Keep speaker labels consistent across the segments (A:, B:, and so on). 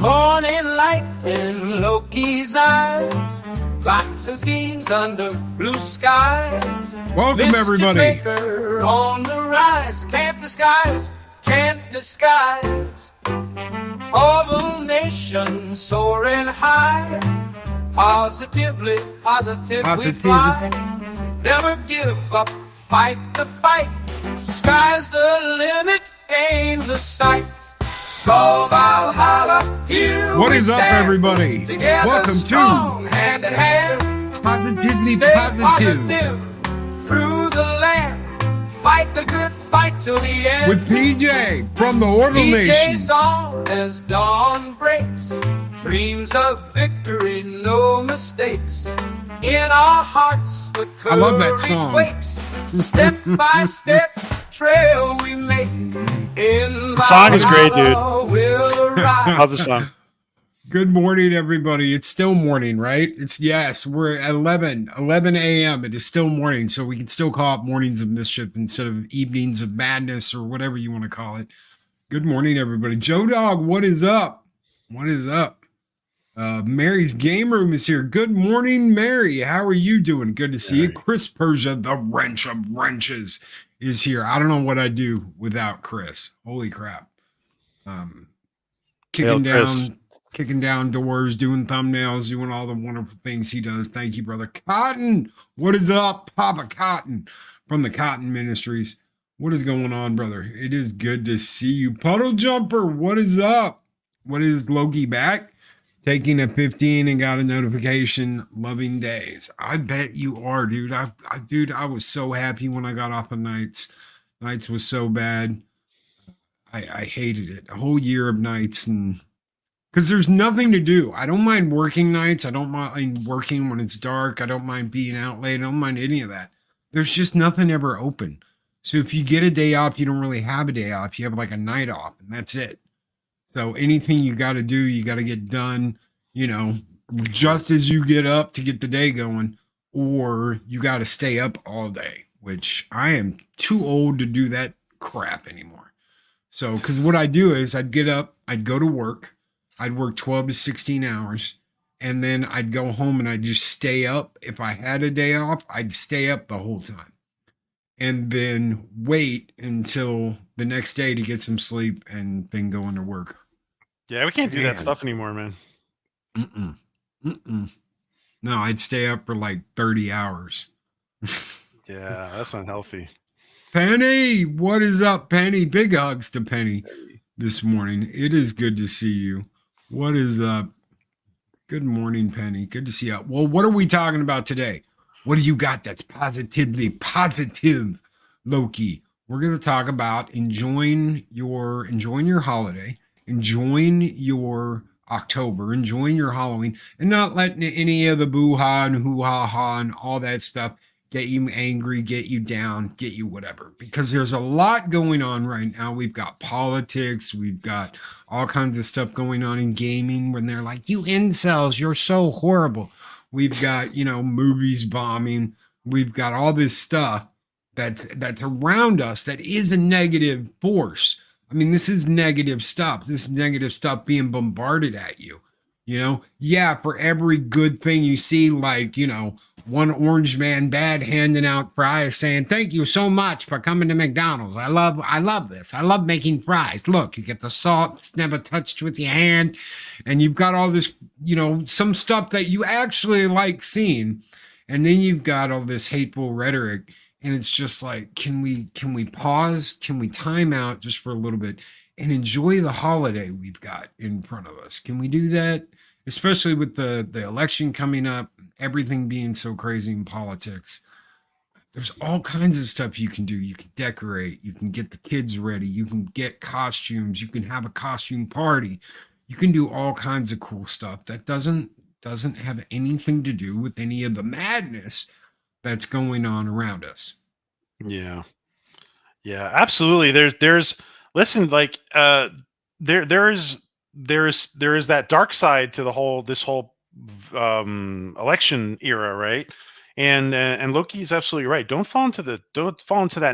A: Morning light in Loki's eyes. Lots of schemes under blue skies.
B: Welcome,
A: Mr.
B: everybody.
A: Baker on the rise. Can't disguise. All the nation soaring high. Positively fly. Never give up, fight the fight. Sky's the limit, ain't the sight. Skull Valhalla, here
B: What
A: we
B: is up,
A: stand.
B: everybody?
A: Together,
B: Welcome
A: strong, hand in hand.
B: Positively
A: Stay
B: positive
A: through the land. Fight the good fight till the end.
B: with PJ from the Orville Nation.
A: PJ's on as dawn breaks. Dreams of victory, no mistakes. In our hearts, the
B: I love that
A: courage
B: song.
A: wakes. Step by step, trail we make. In
C: The song is great, dude.
A: We'll arrive.
C: Love the song.
B: Good morning, everybody. It's still morning, right? We're at 11 a.m. It is still morning, so we can still call it mornings of mischief instead of evenings of madness or whatever you want to call it. Good morning, everybody. Joe Dog, what is up? What is up? Mary's Game Room is here. Good morning, Mary. How are you doing? Good to see you. Chris Persia, the wrench of wrenches, is here. I don't know what I'd do without Chris. Holy crap. Kicking down doors, doing thumbnails, doing all the wonderful things he does. Thank you, brother. Cotton, what is up? Papa Cotton from the Cotton Ministries. What is going on, brother? It is good to see you. Puddle Jumper, what is up? What is Loki back? Taking a 15 and got a notification. Loving days. I bet you are, dude. I was so happy when I got off of nights. Nights was so bad. I hated it. A whole year of nights, and because there's nothing to do. I don't mind working nights. I don't mind working when it's dark. I don't mind being out late. I don't mind any of that. There's just nothing ever open. So if you get a day off, you don't really have a day off. You have like a night off, and that's it. So anything you got to do, you got to get done, just as you get up to get the day going, or you got to stay up all day, which I am too old to do that crap anymore. So, because what I do is I'd get up, I'd go to work, I'd work 12 to 16 hours, and then I'd go home and I'd just stay up. If I had a day off, I'd stay up the whole time and then wait until the next day to get some sleep and then go into work.
C: Yeah, we can't do that stuff anymore, man.
B: No, I'd stay up for like 30 hours.
C: Yeah, that's unhealthy.
B: Penny, what is up, Penny? Big hugs to Penny this morning. It is good to see you. What is up? Good morning, Penny. Good to see you. Well, what are we talking about today? What do you got that's positively positive, Loki? We're going to talk about enjoying your holiday, enjoying your October, enjoying your Halloween, and not letting any of the boo-ha and hoo-ha-ha and all that stuff get you angry, get you down, get you whatever. Because there's a lot going on right now. We've got politics. We've got all kinds of stuff going on in gaming when they're like, you incels, you're so horrible. We've got, movies bombing. We've got all this stuff that's around us that is a negative force. I mean, this is negative stuff. This is negative stuff being bombarded at you. Yeah, for every good thing you see, like, one orange man bad handing out fries saying, thank you so much for coming to McDonald's. I love this. I love making fries. Look, you get the salt, it's never touched with your hand. And you've got all this, some stuff that you actually like seeing. And then you've got all this hateful rhetoric. And it's just like, can we pause? Can we time out just for a little bit and enjoy the holiday we've got in front of us? Can we do that? Especially with the election coming up, everything being so crazy in politics. There's all kinds of stuff you can do. You can decorate. You can get the kids ready. You can get costumes. You can have a costume party. You can do all kinds of cool stuff that doesn't have anything to do with any of the madness that's going on around us.
C: Yeah, absolutely. There's listen, like there is that dark side to this whole election era, right? And Loki's absolutely right. Don't fall into that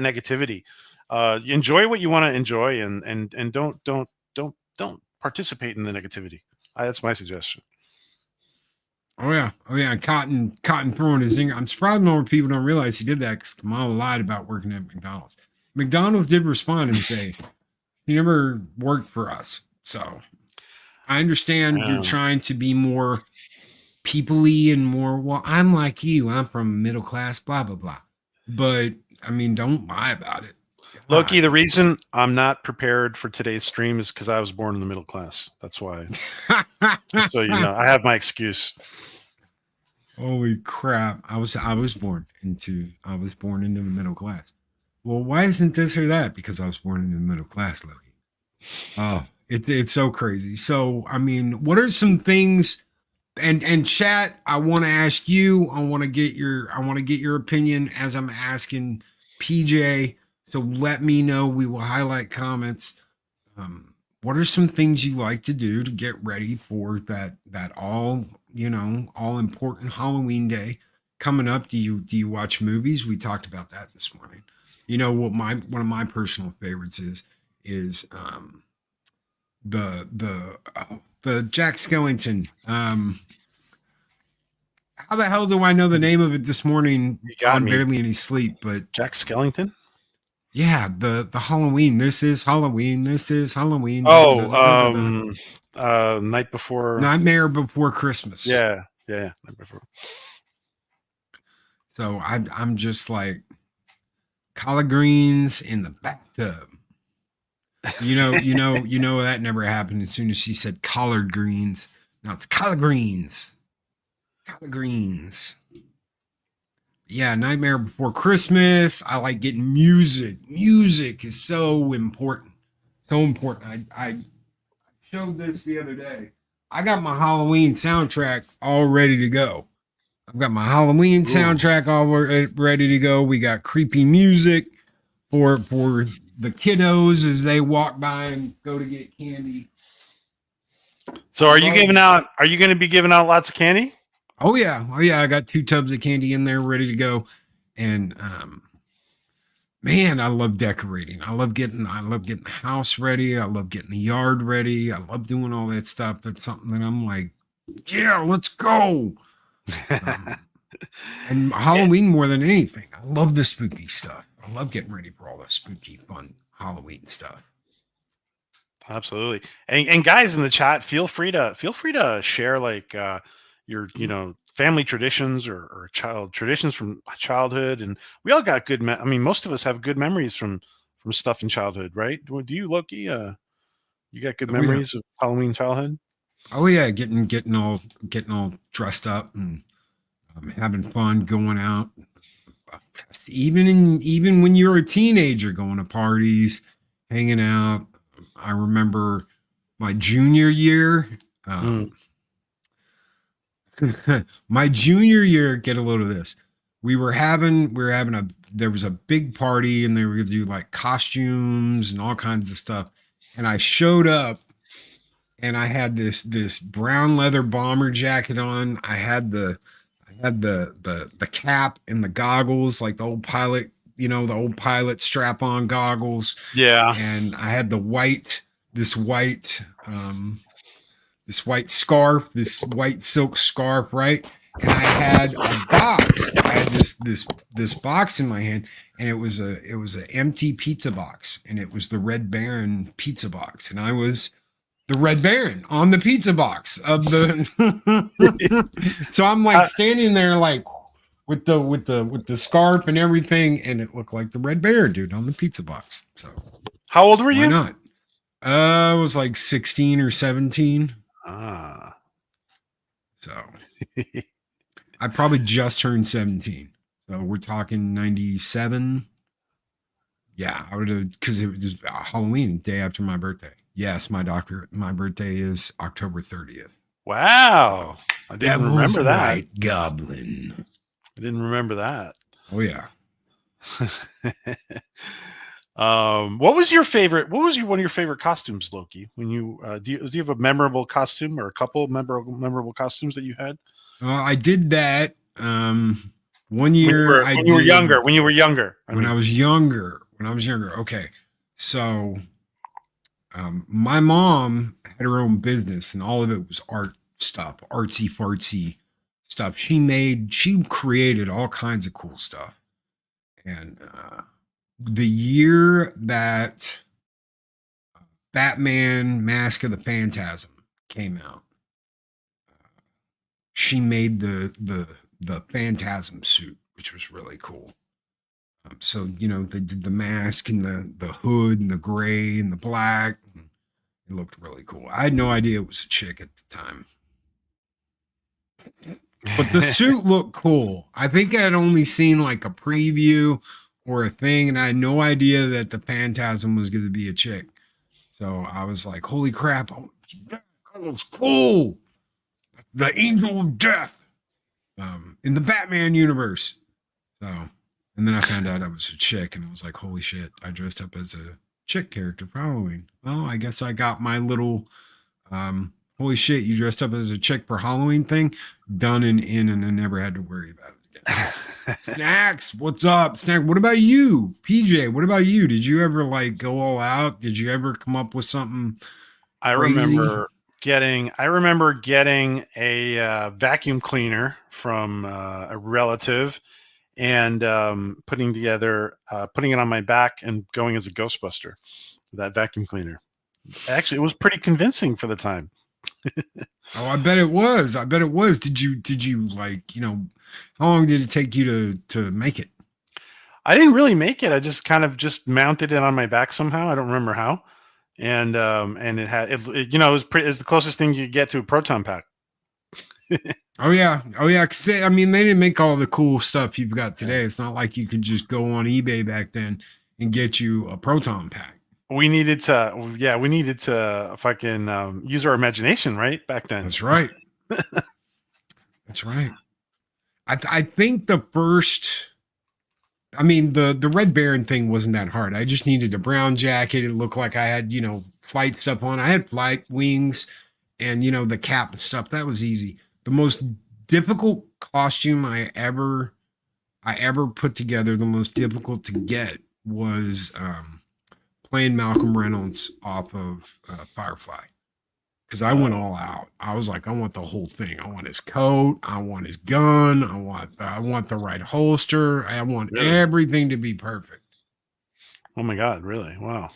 C: negativity. Enjoy what you want to enjoy, and don't participate in the negativity. That's my suggestion.
B: Oh yeah. Cotton throwing his finger. I'm surprised more people don't realize he did that because Kamala lied about working at McDonald's. McDonald's did respond and say he never worked for us. So I understand you're trying to be more people-y and more. Well, I'm like you. I'm from middle class. Blah blah blah. But I mean, don't lie about it.
C: Loki, the reason I'm not prepared for today's stream is because I was born in the middle class. That's why. Just so you know, I have my excuse.
B: Holy crap! I was born into the middle class. Well, why isn't this or that? Because I was born into the middle class, Loki. Oh, it's so crazy. So I mean, what are some things? And chat, I want to ask you. I want to get your opinion as I'm asking PJ. So let me know. We will highlight comments. What are some things you like to do to get ready for that all important Halloween day coming up? Do you watch movies? We talked about that this morning. You know what one of my personal favorites is the Jack Skellington. How the hell do I know the name of it this morning on Barely Any Sleep? But
C: Jack Skellington.
B: Yeah, the Halloween. This is Halloween. This is Halloween.
C: Oh,
B: Nightmare Before Christmas.
C: Yeah, Night Before.
B: So I'm just like collard greens in the bathtub. You know that never happened. As soon as she said collard greens, now it's collard greens. Collard greens. Yeah, Nightmare Before Christmas. I like getting music. Music is so important. So important. I showed this the other day. I got my Halloween soundtrack all ready to go. I've got my Halloween soundtrack all ready to go. We got creepy music for the kiddos as they walk by and go to get candy.
C: So are you going to be giving out lots of candy?
B: Oh yeah. I got 2 tubs of candy in there ready to go. And man, I love decorating. I love getting the house ready. I love getting the yard ready. I love doing all that stuff. That's something that I'm like, yeah, let's go. And Halloween more than anything. I love the spooky stuff. I love getting ready for all the spooky, fun Halloween stuff.
C: Absolutely. And guys in the chat, feel free to share like your family traditions or child traditions from childhood. And we all got good most of us have good memories from stuff in childhood, right? Do you, Loki? You got good memories of Halloween childhood?
B: Oh yeah, getting all dressed up and having fun, going out. Even when you were a teenager, going to parties, hanging out. I remember my junior year. My junior year, get a load of this. There was a big party and they were going to do like costumes and all kinds of stuff. And I showed up and I had this brown leather bomber jacket on. I had the cap and the goggles, like the old pilot strap-on goggles.
C: Yeah.
B: And I had this white scarf, this white silk scarf, right? And I had a box. I had this box in my hand, and it was an empty pizza box, and it was the Red Baron pizza box, and I was the Red Baron on the pizza box of the. So I'm like standing there like with the scarf and everything, and it looked like the Red Baron dude on the pizza box. So
C: how old were you?
B: Why not? I was like 16 or 17. So I probably just turned 17. So we're talking 97. Yeah, I would have, because it was Halloween, day after my birthday. Yes, my birthday is October 30th.
C: Wow. I didn't remember that.
B: White Goblin.
C: I didn't remember that.
B: Oh yeah.
C: What was one of your favorite costumes, Loki? When you do you have a memorable costume or a couple memorable costumes that you had?
B: I did that one year.
C: When you were younger. When I was
B: younger. Okay. So My mom had her own business, and all of it was art stuff, artsy fartsy stuff. She created all kinds of cool stuff. And the year that Batman Mask of the Phantasm came out, she made the Phantasm suit, which was really cool. So they did the mask and the hood and the gray and the black. It looked really cool. I had no idea it was a chick at the time, but the suit looked cool. I think I had only seen like a preview or a thing, and I had no idea that the Phantasm was going to be a chick. So I was like, "Holy crap! That looks cool." The Angel of Death in the Batman universe. So, and then I found out I was a chick, and I was like, "Holy shit!" I dressed up as a chick character for Halloween. Well, I guess I got my little holy shit, you dressed up as a chick for Halloween thing done and in, and I never had to worry about it again. Snacks, what's up? Snack, what about you? PJ, what about you? Did you ever like go all out? Did you ever come up with something
C: I
B: crazy?
C: remember getting a vacuum cleaner from a relative and putting it on my back and going as a Ghostbuster with that vacuum cleaner. Actually, it was pretty convincing for the time.
B: Oh, I bet it was. Did you like, how long did it take you to make it?
C: I didn't really make it. I just kind of just mounted it on my back somehow. I don't remember how. And it had it was the closest thing you get to a proton pack.
B: Oh yeah. 'Cause I mean, they didn't make all the cool stuff you've got today. It's not like you could just go on eBay back then and get you a proton pack.
C: We needed to fucking use our imagination, right? Back then.
B: That's right. That's right. I think the first, I mean, the Red Baron thing wasn't that hard. I just needed a brown jacket. It looked like I had, flight stuff on. I had flight wings and, the cap and stuff. That was easy. The most difficult costume I ever put together, the most difficult to get was playing Malcolm Reynolds off of Firefly. Because I went all out. I was like, I want the whole thing. I want his coat. I want his gun. I want the right holster. I want everything to be perfect.
C: Oh my God, really? Wow.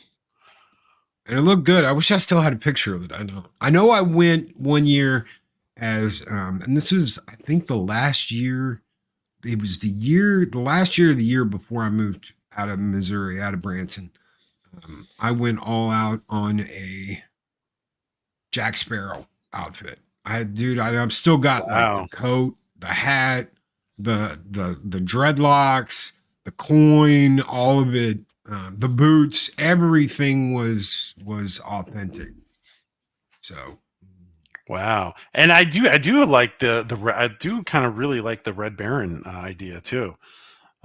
B: And it looked good. I wish I still had a picture of it. I know I went one year as and this was, I think, the last year. It was the last year of the year before I moved out of Missouri, out of Branson. I went all out on a Jack Sparrow outfit. I've still got like the coat, the hat, the dreadlocks, the coin, all of it, the boots, everything was authentic. So,
C: wow. And I do like I do kind of really like the Red Baron idea too.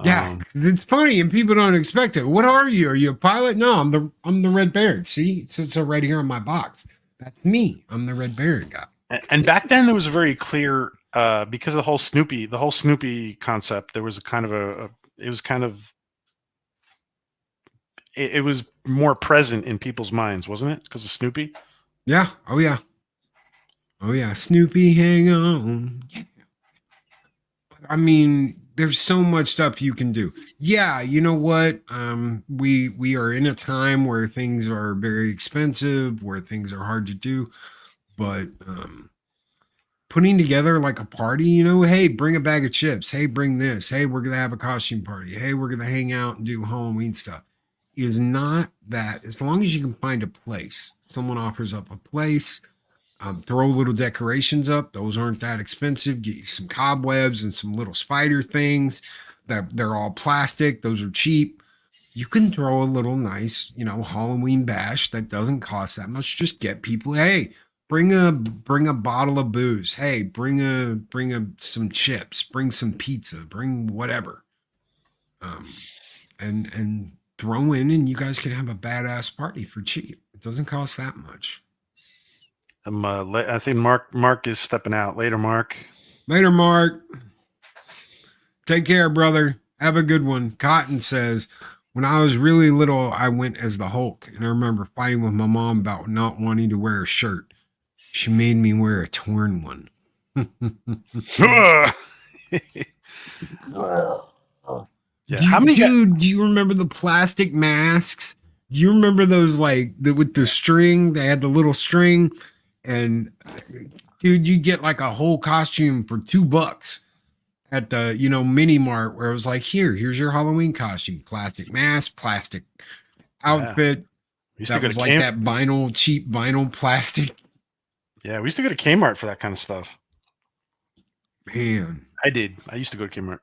B: Yeah, it's funny and people don't expect it. What are you? Are you a pilot? No, I'm the Red Baron. See, it says so right here on my box. That's me. I'm the Red Baron guy.
C: And back then there was a very clear because of the whole Snoopy concept. There was a kind of it was more present in people's minds, wasn't it? Because of Snoopy.
B: Yeah. Oh yeah. Oh yeah. Snoopy, hang on. Yeah. I mean, there's so much stuff you can do. Yeah, you know what? We are in a time where things are very expensive, where things are hard to do, but putting together like a party, hey, bring a bag of chips. Hey, bring this. Hey, we're gonna have a costume party. Hey, we're gonna hang out and do Halloween stuff. Is not that, as long as you can find a place. Someone offers up a place. Throw little decorations up. Those aren't that expensive. Get you some cobwebs and some little spider things that they're all plastic. Those are cheap. You can throw a little nice, Halloween bash that doesn't cost that much. Just get people. Hey, bring a bottle of booze. Hey, bring some chips. Bring some pizza. Bring whatever. And throw in, and you guys can have a badass party for cheap. It doesn't cost that much.
C: I think Mark is stepping out. Later, Mark.
B: Later, Mark. Take care, brother. Have a good one. Cotton says, when I was really little, I went as the Hulk, and I remember fighting with my mom about not wanting to wear a shirt. She made me wear a torn one.
C: Yeah. How many?
B: Dude, do you remember the plastic masks? Do you remember those with the string? They had the little string, and dude, you get like a whole costume for $2 at the mini mart where it was like, here's your Halloween costume, plastic mask, plastic outfit. That was like that vinyl, cheap vinyl plastic.
C: Yeah, we used to go to Kmart for that kind of stuff.
B: Man,
C: I did. I used to go to Kmart.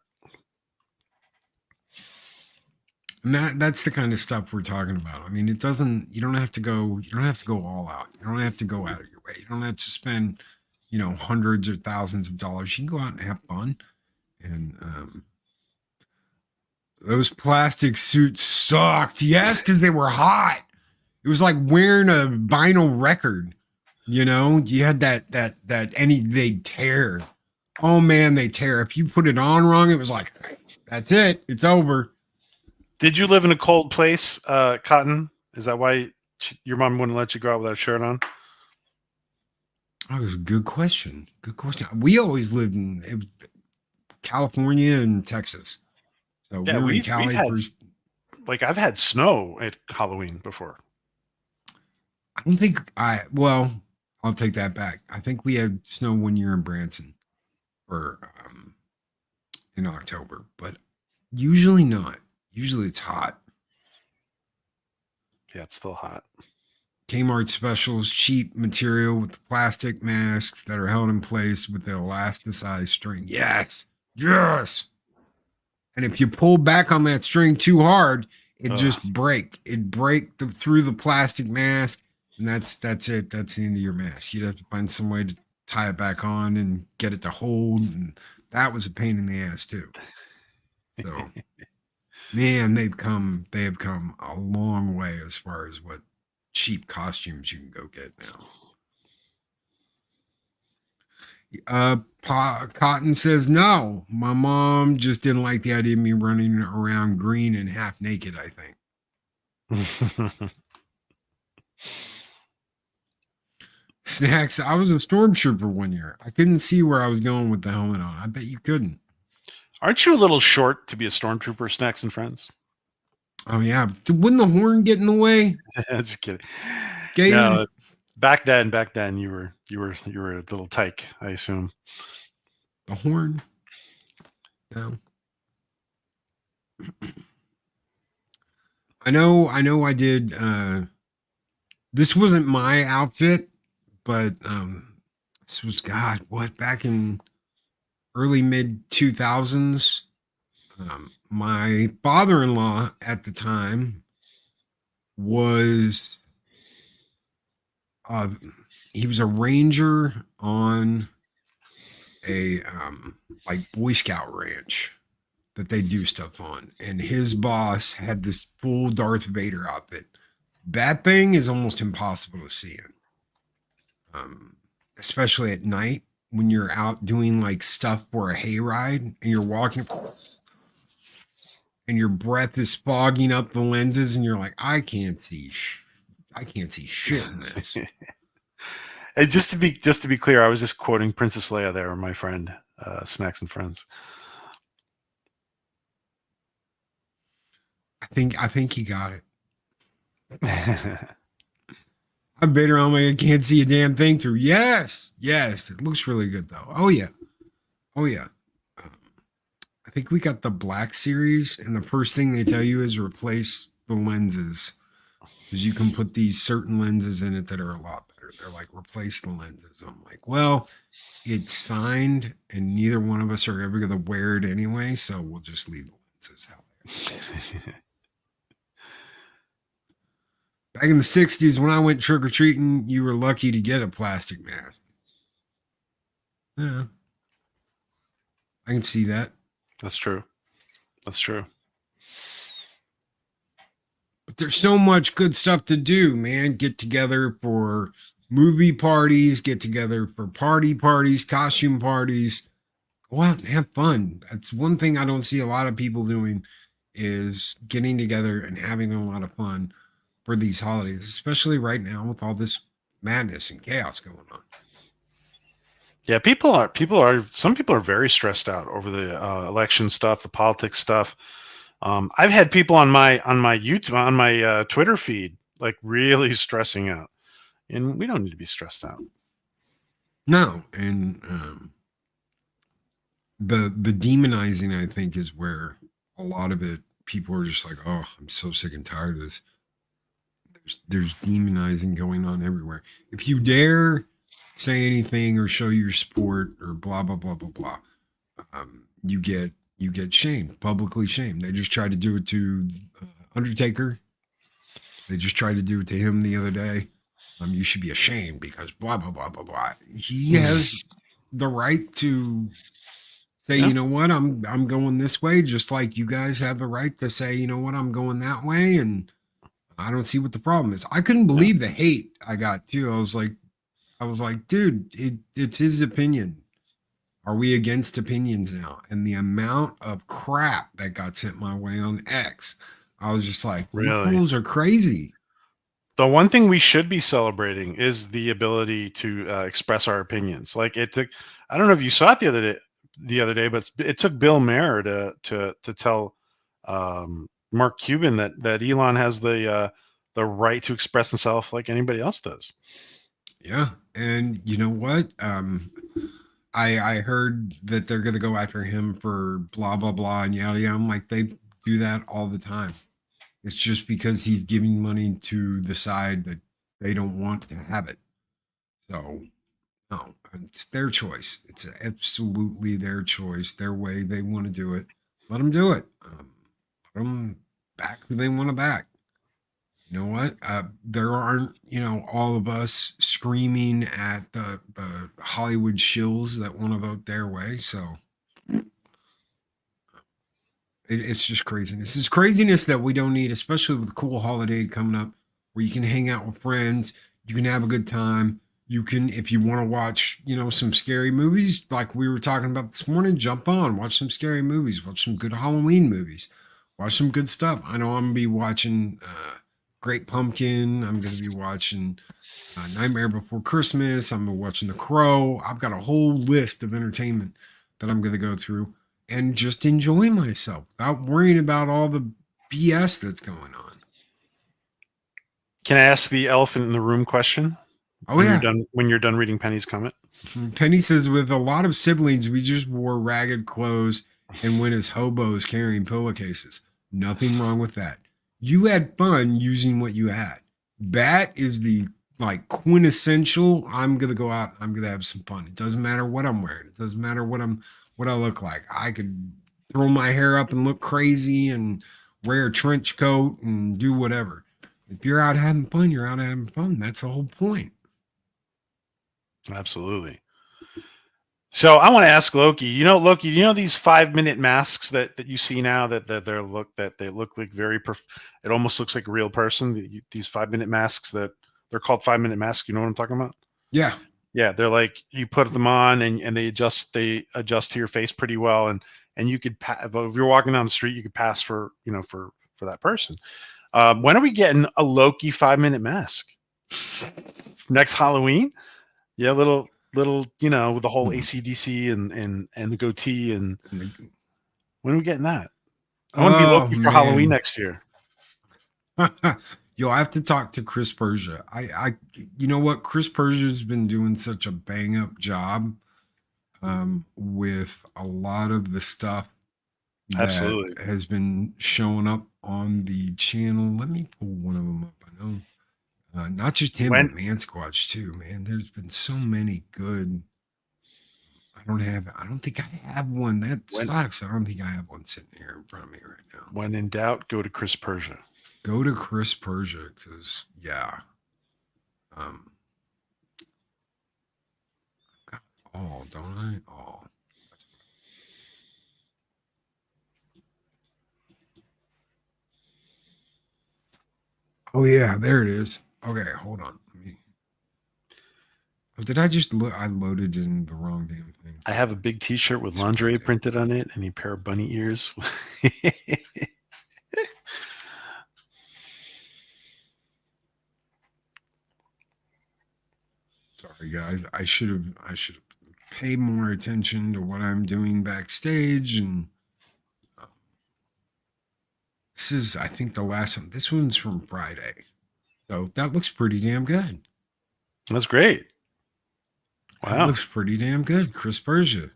B: And that's the kind of stuff we're talking about. I mean, you don't have to go all out. You don't have to go out of your way. You don't have to spend, hundreds or thousands of dollars. You can go out and have fun. And those plastic suits sucked. Yes, because they were hot. It was like wearing a vinyl record. You had they'd tear. Oh man, they tear. If you put it on wrong, it was like, that's it. It's over.
C: Did you live in a cold place, Cotton? Is that why your mom wouldn't let you go out without a shirt on?
B: That was a good question. Good question. We always lived in California and Texas. So
C: yeah,
B: we've had,
C: I've had snow at Halloween before.
B: I don't think I'll take that back. I think we had snow one year in Branson in October, but usually not. Usually it's hot.
C: Yeah, it's still hot.
B: Kmart specials, cheap material with the plastic masks that are held in place with the elasticized string. Yes. Yes. And if you pull back on that string too hard, it just break. It break through the plastic mask, and that's it. That's the end of your mask. You'd have to find some way to tie it back on and get it to hold, and that was a pain in the ass too. So, man, they have come a long way as far as what cheap costumes you can go get now. Cotton says, no, my mom just didn't like the idea of me running around green and half naked, I think. Snacks, I was a stormtrooper one year. I couldn't see where I was going with the helmet on. I bet you couldn't.
C: Aren't you a little short to be a stormtrooper, Snacks and Friends?
B: Oh, yeah. Wouldn't the horn get in the way?
C: Just kidding.
B: Gator?
C: No, back then, you were a little tyke, I assume.
B: The horn? No. I know I did this wasn't my outfit, but this was back in early mid 2000s. My father-in-law at the time was he was a ranger on a like Boy Scout ranch that they do stuff on, and his boss had this full Darth Vader outfit. That thing is almost impossible to see in, especially at night when you're out doing like stuff for a hayride and you're walking and your breath is fogging up the lenses and you're like, I can't see shit in this.
C: And just to be clear, I was just quoting Princess Leia there, my friend, Snacks and Friends.
B: I think he got it. I Vader on my I can't see a damn thing through. Yes. It looks really good though. Oh yeah. I think we got the Black series, and the first thing they tell you is replace the lenses, because you can put these certain lenses in it that are a lot better. They're like, replace the lenses. I'm like, well, it's signed, and neither one of us are ever going to wear it anyway, so we'll just leave the lenses how they are. Back in the 60s, when I went trick-or-treating, you were lucky to get a plastic mask. Yeah. I can see that.
C: That's true.
B: But there's so much good stuff to do, man. Get together for movie parties, get together for parties, costume parties. Go out and have fun. That's one thing I don't see a lot of people doing is getting together and having a lot of fun for these holidays, especially right now with all this madness and chaos going on.
C: Yeah, some people are very stressed out over the election stuff, the politics stuff. I've had people on my YouTube, on my Twitter feed, like really stressing out, and we don't need to be stressed out.
B: No, and the demonizing, I think, is where a lot of it, people are just like, oh, I'm so sick and tired of this. There's demonizing going on everywhere. If you dare say anything or show your support or blah blah blah blah blah, you get shamed, publicly shamed. They just tried to do it to Undertaker. They just tried to do it to him the other day. You should be ashamed because blah blah blah blah blah. He has the right to say,
C: Yeah.
B: you know what, I'm going this way, just like you guys have the right to say, you know what, I'm going that way, and I don't see what the problem is. I couldn't believe the hate I got too. I was like, dude, it's his opinion. Are we against opinions now? And the amount of crap that got sent my way on X, I was just like, you
C: Really?
B: fools are crazy.
C: The one thing we should be celebrating is the ability to express our opinions. Like it took, I don't know if you saw it the other day, but it took Bill Maher to tell Mark Cuban that Elon has the right to express himself like anybody else does.
B: Yeah, and you know what? I heard that they're gonna go after him for blah blah blah and yada yada. I'm like, they do that all the time. It's just because he's giving money to the side that they don't want to have it. So no, it's their choice. It's absolutely their choice, their way they want to do it. Let them do it. Let them back who they want to back. You know what? There aren't, all of us screaming at the Hollywood shills that want to vote their way. So it's just craziness. It's craziness that we don't need, especially with a cool holiday coming up where you can hang out with friends, you can have a good time. You can, if you want to watch, some scary movies like we were talking about this morning, jump on, watch some scary movies, watch some good Halloween movies, watch some good stuff. I know I'm going to be watching Great Pumpkin. I'm going to be watching Nightmare Before Christmas. I'm watching The Crow. I've got a whole list of entertainment that I'm going to go through and just enjoy myself without worrying about all the BS that's going on.
C: Can I ask the elephant in the room question?
B: Oh,
C: when
B: yeah.
C: You're done reading Penny's comment.
B: Penny says, with a lot of siblings, we just wore ragged clothes and went as hobos carrying pillowcases. Nothing wrong with that. You had fun using what you had. That is the quintessential. I'm gonna go out. I'm gonna have some fun. It doesn't matter what I'm wearing. It doesn't matter what I look like. I could throw my hair up and look crazy and wear a trench coat and do whatever. If you're out having fun, you're out having fun. That's the whole point.
C: Absolutely. So I want to ask Loki. Loki, these 5-minute masks that you see now that they look like it almost looks like a real person. These 5-minute masks that they're called 5-minute masks. You know what I'm talking about?
B: Yeah.
C: Yeah, they're like you put them on and they adjust to your face pretty well, and you could if you're walking down the street, you could pass for for that person. When are we getting a Loki 5-minute mask? Next Halloween? Yeah, little with the whole ACDC and the goatee, and when are we getting that? I want to be Loki for Halloween next year.
B: You'll have to talk to Chris Persia. You know what? Chris Persia's been doing such a bang up job with a lot of the stuff that
C: Absolutely
B: has been showing up on the channel. Let me pull one of them up. I know. Not just him, but Man Squatch too, man. There's been so many good. I don't think I have one. That sucks. I don't think I have one sitting here in front of me right now.
C: When in doubt, go to Chris Persia.
B: Go to Chris Persia, because yeah. Got all, don't I? All. Oh yeah, there it is. Okay, hold on. Did I just I loaded in the wrong damn thing?
C: I have a big T-shirt with lingerie printed on it and a pair of bunny ears.
B: I should have paid more attention to what I'm doing backstage. And this is, I think, the last one. This one's from Friday, so that looks pretty damn good.
C: That's great.
B: That
C: Wow.
B: looks pretty damn good. Chris Persia,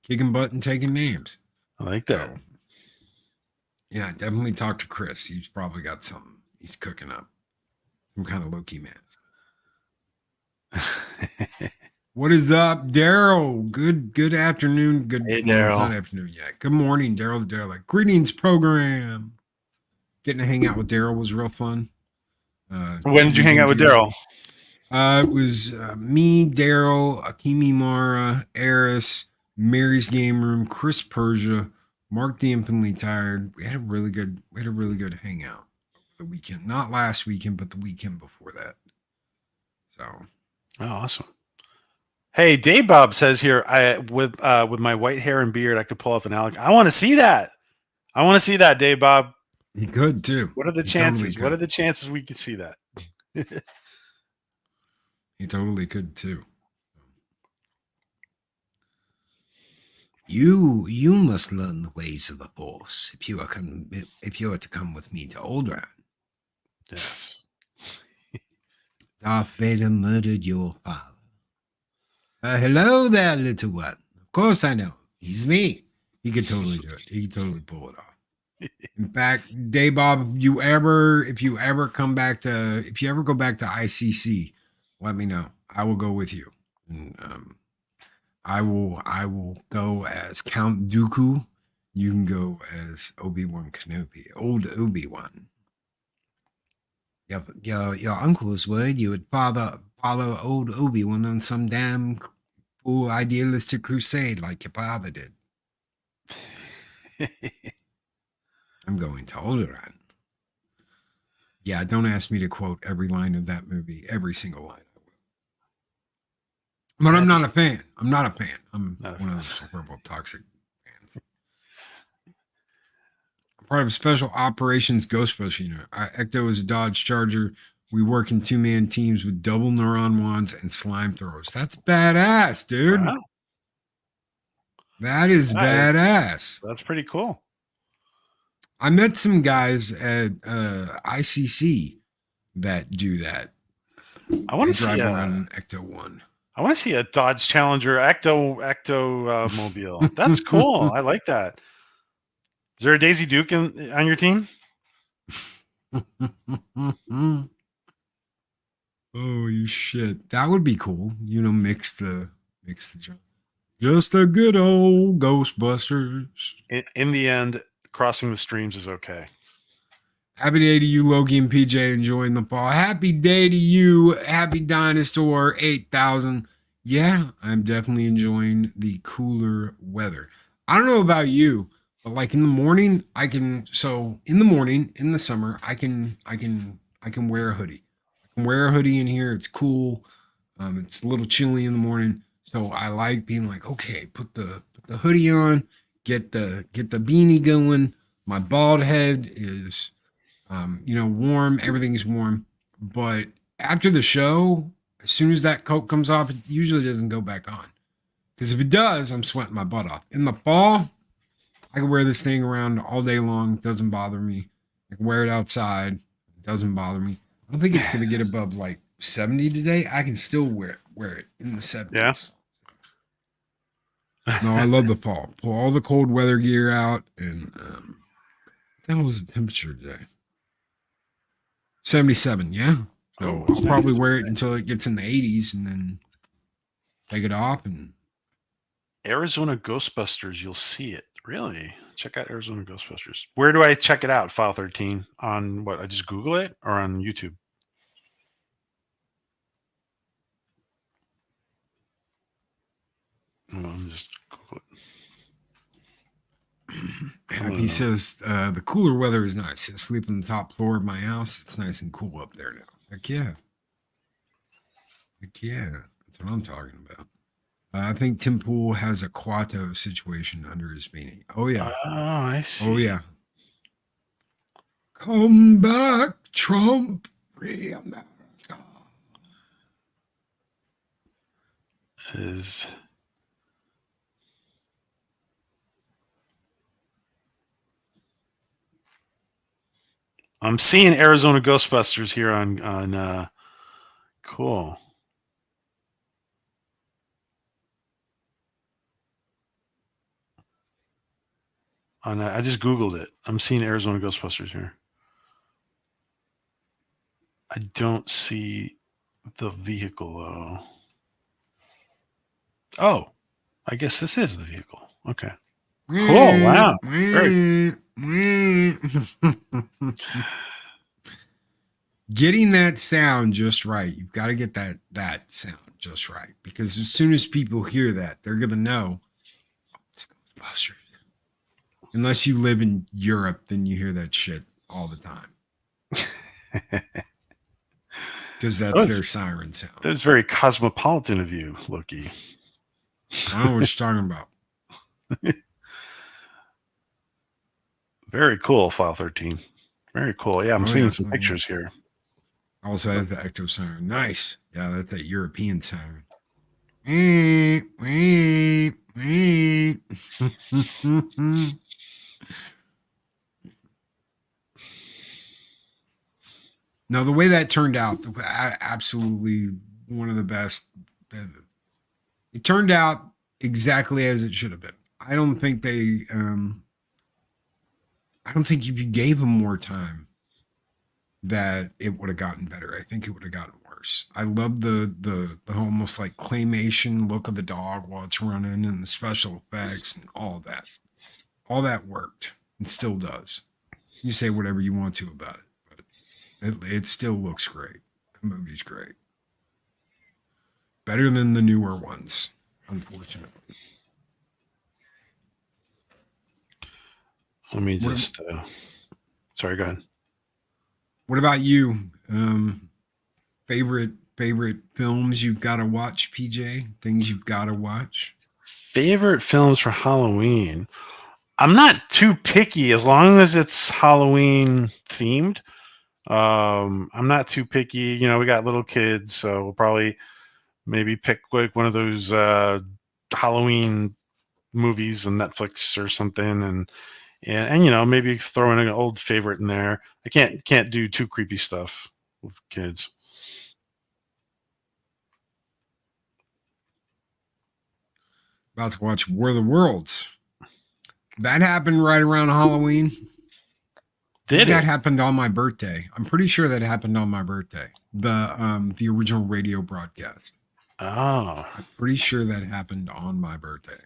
B: kicking butt and taking names.
C: I like that.
B: So, yeah, definitely talk to Chris. He's probably got something he's cooking up, some kind of Loki mask. What is up, Daryl? Good afternoon. Good
C: Hey,
B: well, it's
C: Daryl.
B: not afternoon yet. Good morning, Daryl. The Daryl, like, greetings, program. Getting to hang out with Daryl was real fun.
C: When did you hang out with Daryl?
B: It was me, Daryl, Akimi Mara, Eris, Mary's Game Room, Chris Persia, Mark the Infinitely Tired. We had a really good hangout over the weekend. Not last weekend, but the weekend before that. So,
C: Oh, awesome. Hey, Dave Bob says here, with my white hair and beard, I could pull off an Alec. I want to see that. Dave Bob.
B: he could too.
C: What are the
B: He
C: chances?
B: totally
C: What are
B: could.
C: the chances we could see that?
B: He totally could too. You must learn the ways of the Force if you are to come with me to Alderaan.
C: Yes.
B: Darth Vader murdered your father. Hello there, little one. Of course I know. He's me. He could totally do it. He could totally pull it off. In fact, Dave Bob, if you ever go back to ICC, let me know. I will go with you. And I will go as Count Dooku. You can go as Obi-Wan Kenobi, old Obi-Wan. Your uncle's word you would follow old Obi-Wan on some damn cool idealistic crusade like your father did. I'm going to Alderaan. Yeah, don't ask me to quote every line of that movie, every single line. I will. But I'm not a fan. I'm not a fan. I'm one of those horrible, toxic fans. I'm part of Special Operations Ghostbusters Unit. Ecto is a Dodge Charger. We work in two-man teams with double neuron wands and slime throwers. That's badass, dude.
C: Wow.
B: That is badass.
C: That's pretty cool.
B: I met some guys at ICC that do that.
C: I want to see
B: around an Ecto One.
C: I want to see a Dodge Challenger Ecto mobile. That's cool. I like that. Is there a Daisy Duke on your team?
B: Oh, you shit! That would be cool. Mix the just a good old Ghostbusters.
C: In the end, crossing the streams is okay.
B: Happy day to you, Loki and PJ, enjoying the fall. Happy day to you, Happy Dinosaur 8000. Yeah, I'm definitely enjoying the cooler weather. I don't know about you, but like in the morning, in the summer, I can wear a hoodie. I can wear a hoodie in here. It's cool. It's a little chilly in the morning. So I like being like, okay, put the hoodie on, get the beanie going. My bald head is warm, everything's warm. But after the show, as soon as that coat comes off, it usually doesn't go back on. Because if it does, I'm sweating my butt off. In the fall, I can wear this thing around all day long. It doesn't bother me. I can wear it outside. It doesn't bother me. I don't think it's going to get above like 70 today. I can still wear it in the 70s.
C: Yeah.
B: No, I love the fall. Pull all the cold weather gear out. And what the hell was the temperature today? 77, yeah. So I'll probably wear it until it gets in the 80s and then take it off. And
C: Arizona Ghostbusters, you'll see it. Really? Check out Arizona Ghostbusters. Where do I check it out, File 13? On what? I just Google it or on YouTube? Well, I'm just Google it.
B: He says the cooler weather is nice. I sleep on the top floor of my house. It's nice and cool up there now. Heck yeah. That's what I'm talking about. I think Tim Pool has a Quato situation under his beanie. Oh yeah.
C: Oh, I see.
B: Oh yeah. Come back, Trump, free America.
C: is. I'm seeing Arizona Ghostbusters here on cool. I just Googled it. I'm seeing Arizona Ghostbusters here. I don't see the vehicle though. Oh, I guess this is the vehicle. Okay. Cool. Wow. Very.
B: Getting that sound just right. You've got to get that sound just right, because as soon as people hear that, they're gonna know it's Ghostbusters. Unless you live in Europe, then you hear that shit all the time. Because that's their siren sound.
C: That's very cosmopolitan of you, Loki.
B: I don't know what you're talking about.
C: Very cool, File 13. Very cool. Yeah, I'm seeing some pictures here.
B: Also has the ecto siren. Nice. Yeah, that's that European siren. Now, the way that turned out, absolutely one of the best. It turned out exactly as it should have been. I don't think they. I don't think if you gave them more time, that it would have gotten better. I think it would have gotten worse. I love the almost like claymation look of the dog while it's running, and the special effects and all of that. All that worked and still does. You say whatever you want to about it, but it still looks great. The movie's great. Better than the newer ones, unfortunately.
C: Let me just. Sorry, go ahead.
B: What about you? Favorite films you've got to watch, PJ? Things you've got to watch?
C: Favorite films for Halloween? I'm not too picky as long as it's Halloween themed. I'm not too picky. You know, we got little kids, so we'll probably maybe pick like one of those Halloween movies on Netflix or something, and you know, maybe throw in an old favorite in there. I can't do too creepy stuff with kids.
B: About to watch War of the Worlds. That happened right around Halloween. That happened on my birthday. I'm pretty sure that happened on my birthday. The original radio broadcast.
C: Oh.
B: I'm pretty sure that happened on my birthday,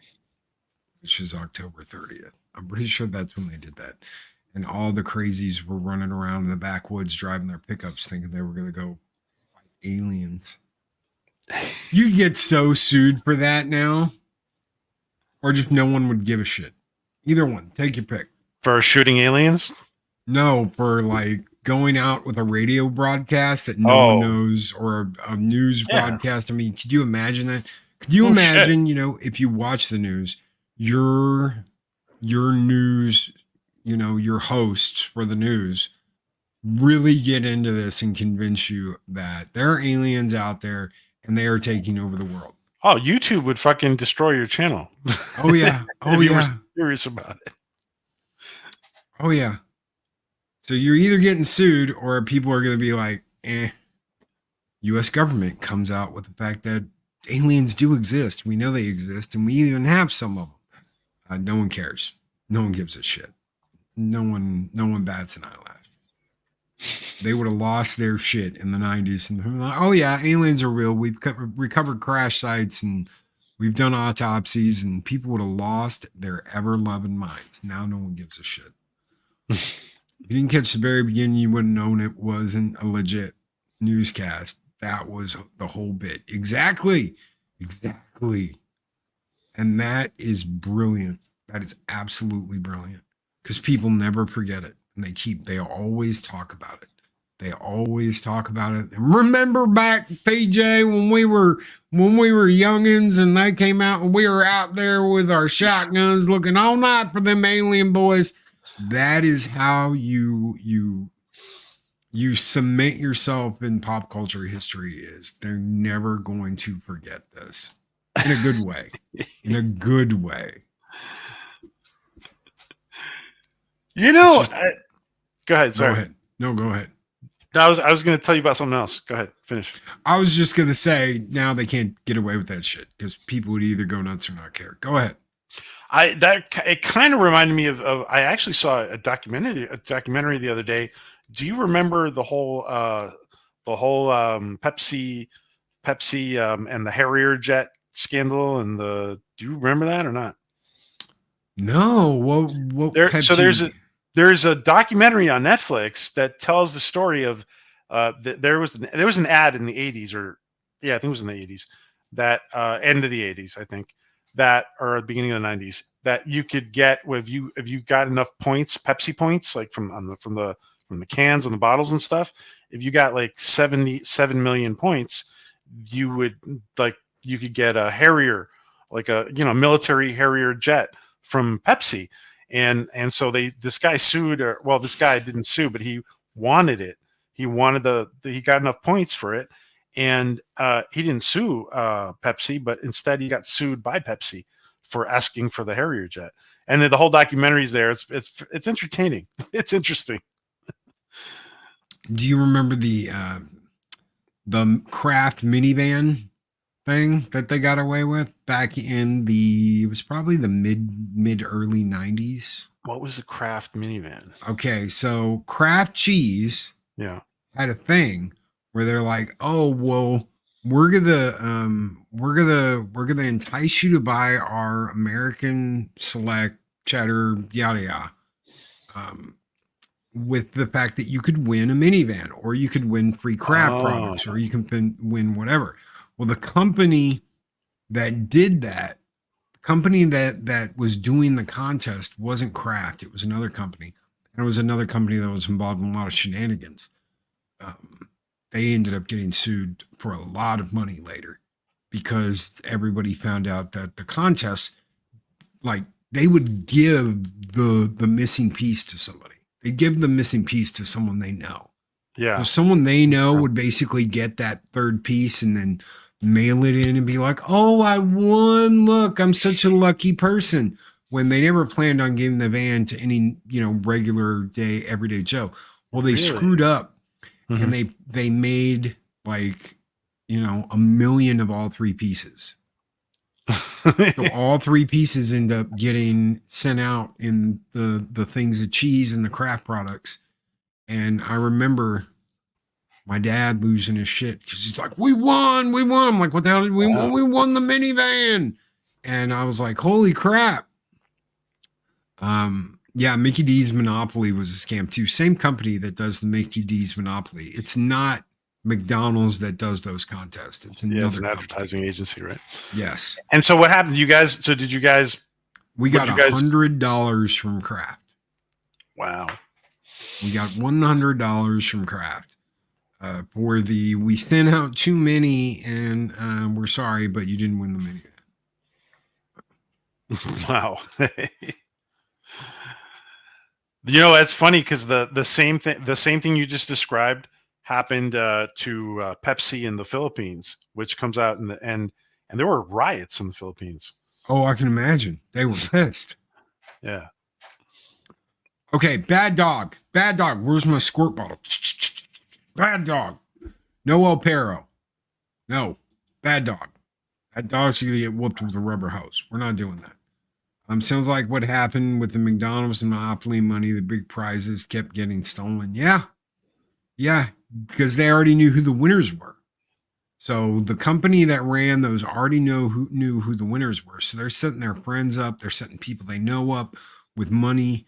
B: which is October 30th. I'm pretty sure that's when they did that. And all the crazies were running around in the backwoods driving their pickups thinking they were going to go fight aliens. You'd get so sued for that now. Or just no one would give a shit. Either one. Take your pick.
C: For shooting aliens?
B: No, for like going out with a radio broadcast that no one knows, or a news broadcast. I mean, could you imagine that? Could you imagine, you know, if you watch the news, your news, you know, your hosts for the news really get into this and convince you that there are aliens out there and they are taking over the world.
C: Oh, YouTube would fucking destroy your channel.
B: Oh yeah. Oh
C: if
B: yeah.
C: You were serious about it.
B: Oh yeah. So you're either getting sued or people are going to be like, U.S. government comes out with the fact that aliens do exist. We know they exist, and we even have some of them. No one cares. No one gives a shit. No one bats an eyelash. They would have lost their shit in the 90s. And they're like, oh yeah, aliens are real. We've recovered crash sites and we've done autopsies, and people would have lost their ever-loving minds. Now no one gives a shit. If you didn't catch the very beginning, you wouldn't known it wasn't a legit newscast. That was the whole bit. Exactly. And that is brilliant. That is absolutely brilliant. Because people never forget it. And they always talk about it. They always talk about it. And remember back, PJ, when we were youngins and they came out and we were out there with our shotguns looking all night for them alien boys. That is how you cement yourself in pop culture history. Is they're never going to forget this. in a good way. In a good way.
C: You know,
B: Just,
C: go ahead. Sorry.
B: go ahead. No, go ahead.
C: No, I was going to tell you about something else. Go ahead. Finish.
B: I was just going to say now they can't get away with that shit because people would either go nuts or not care. Go ahead.
C: It kind of reminded me of I actually saw a documentary the other day. Do you remember the whole Pepsi and the Harrier jet scandal do you remember that or not?
B: No, what
C: Pepsi? There's a documentary on Netflix that tells the story of there was an ad in the 80s I think it was in the 80s that end of the 80s I think that or the beginning of the 90s that you could get if you got enough points, Pepsi points, like from the cans and the bottles and stuff. If you got like 77 million points, you could get a Harrier, like a military Harrier jet from Pepsi. And so this guy sued, this guy didn't sue, but he wanted it. He wanted he got enough points for it. And he didn't sue Pepsi, but instead he got sued by Pepsi for asking for the Harrier jet. And then the whole documentary is there. It's entertaining. It's interesting.
B: Do you remember the Kraft minivan thing that they got away with back in it was probably the mid early 90s?
C: What was the Kraft minivan?
B: Okay, so Kraft cheese had a thing where they're like, "Oh, well, we're gonna entice you to buy our American Select cheddar yada yada." With the fact that you could win a minivan or you could win free Kraft products or you can win whatever. Well, the company that did that, the company that was doing the contest wasn't Kraft. It was another company. And it was another company that was involved in a lot of shenanigans. They ended up getting sued for a lot of money later because everybody found out that the contest, like they would give the missing piece to somebody. They give the missing piece to someone they know.
C: Yeah.
B: So someone they know would basically get that third piece and then mail it in and be like, "Oh, I won. Look, I'm such a lucky person." When they never planned on giving the van to any, regular day, everyday Joe. Well, they screwed up and they made like, 1 million of all three pieces. So all three pieces end up getting sent out in the things of cheese and the Kraft products. And I remember my dad losing his shit because he's like, we won. I'm like, what the hell did we won? We won the minivan. And I was like, holy crap. Yeah, Mickey D's Monopoly was a scam too. Same company that does the Mickey D's Monopoly. It's not McDonald's that does those contests. It's
C: an advertising agency, right?
B: Yes.
C: And so what happened? We got
B: $100 from Kraft.
C: Wow.
B: We got $100 from Kraft we sent out too many and we're sorry, but you didn't win the minivan.
C: Wow. That's funny because the same thing you just described happened to Pepsi in the Philippines, which comes out and there were riots in the Philippines.
B: Oh, I can imagine. They were pissed.
C: Yeah.
B: Okay, bad dog. Where's my squirt bottle? Bad dog. No El Perro. No, bad dog. That dog's gonna get whooped with a rubber hose. We're not doing that. Sounds like what happened with the McDonald's and Monopoly money. The big prizes kept getting stolen. Yeah, because they already knew who the winners were. So the company that ran those already knew who the winners were. So they're setting their friends up. They're setting people they know up with money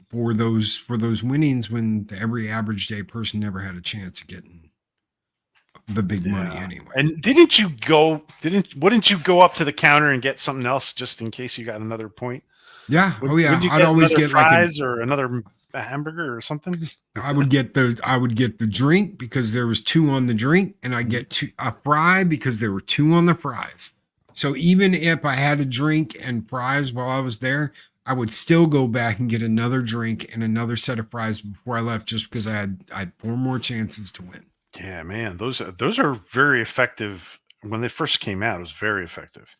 B: for those winnings when the every average day person never had a chance of getting the big money anyway.
C: And wouldn't you go up to the counter and get something else just in case you got another point?
B: Yeah.
C: I'd always get fries or another hamburger or something.
B: I would get the drink because there was 2 on the drink, and I get a fry because there were 2 on the fries. So even if I had a drink and fries while I was there, I would still go back and get another drink and another set of fries before I left, just because I had 4 more chances to win.
C: Yeah, man, those are very effective when they first came out, it was very effective.